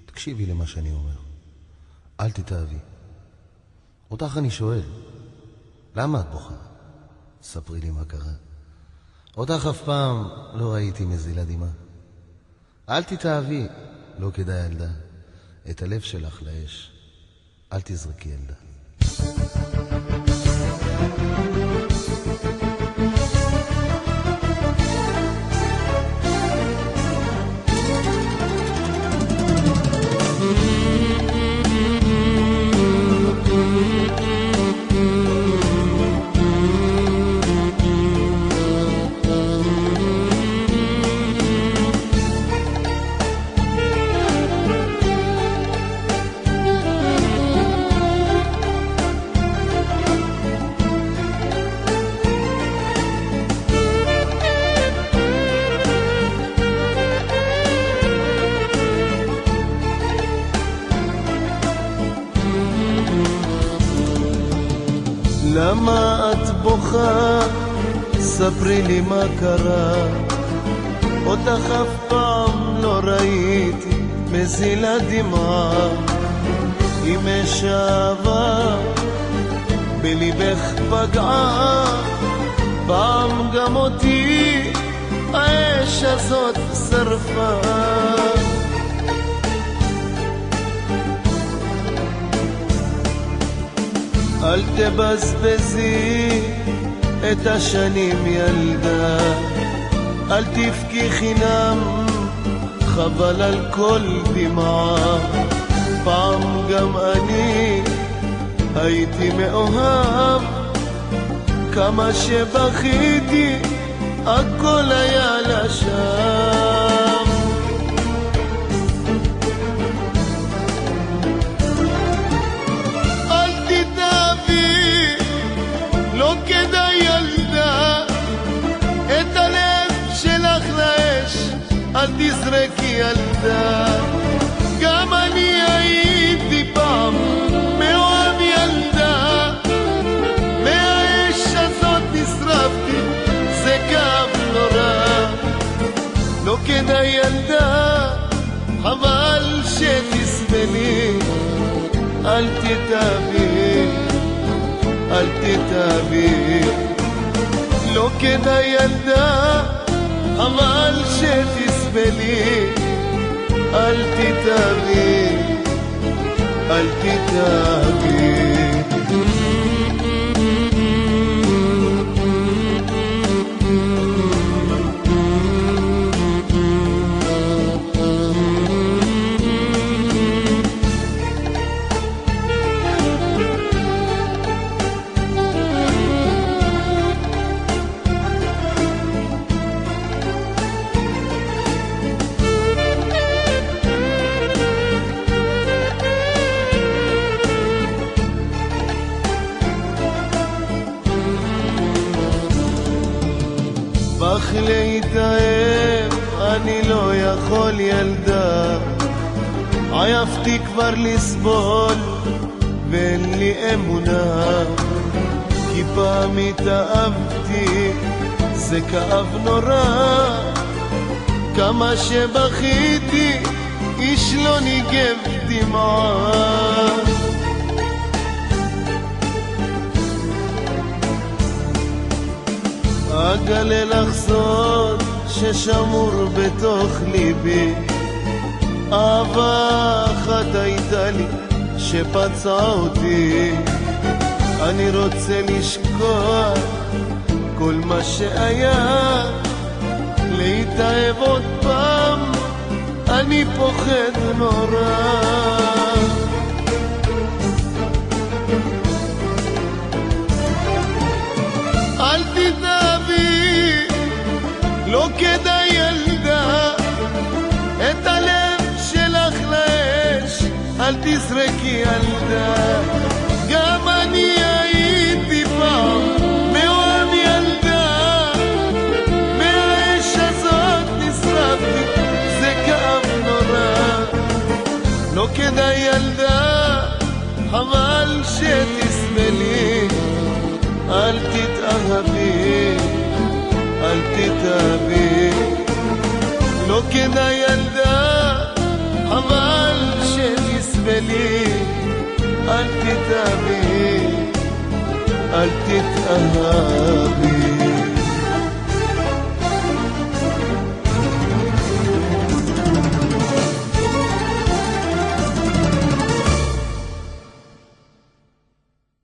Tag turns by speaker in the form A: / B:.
A: תקשיבי למה שאני אומר. אל תתאהבי. אותך אני שואל, למה את בוכה? ספרי לי מה קרה. אותך אף פעם לא ראיתי מזילה דמעה. אל תתאהבי, לא כדאי ילדה. את הלב שלך לאש, אל תזרקי ילדה. למה את בוכה? ספרי לי מה קרה. אותך אף פעם לא ראיתי מזילה דמעה. אם אש אהבה בליבך פגעה, פעם גם אותי האש הזאת שרפה. אל תבזבזי את השנים ילדה, אל תבכי חינם, חבל על כל דמעה. פעם גם אני הייתי מאוהב, כמה שבכיתי הכל היה לשווא. לא כדאי ילדה, את הלב שלך לאש אל תזרקי ילדה. גם אני הייתי פעם מאוהב ילדה, מהאש הזאת נשרפתי, זה כאב נורא. לא כדאי ילדה, חבל שתסבלי, אל תתאהבי, אל תתאהבי. לא כדאי ילדה, אבל שתסבלי, אל תתאהבי, אל תתאהבי. בך להתאהב אני לא יכול ילדה, עייפתי כבר לסבול ואין לי אמונה. כי פעם התאהבתי זה כאב נורא, כמה שבכיתי איש לא ניגב דמעה. אגלה לך סוד ששמור בתוך ליבי, אהבה אחת הייתה לי שפצעה אותי. אני רוצה לשכוח כל מה שהיה, להתאהב עוד פעם אני פוחד נורא. אל תתאהבי, לא כדאי ילדה, את הלב שלך לאש אל תזרקי ילדה. גם אני הייתי פעם מאוהב ילדה, מהאש הזאת נשרפתי, זה כאב נורא. לא כדאי ילדה, חבל שתסבלי, אל תתאהבי, אל תתאהבי. לא כדאי ילדה, אל תתאהבי, אל תתאהבי.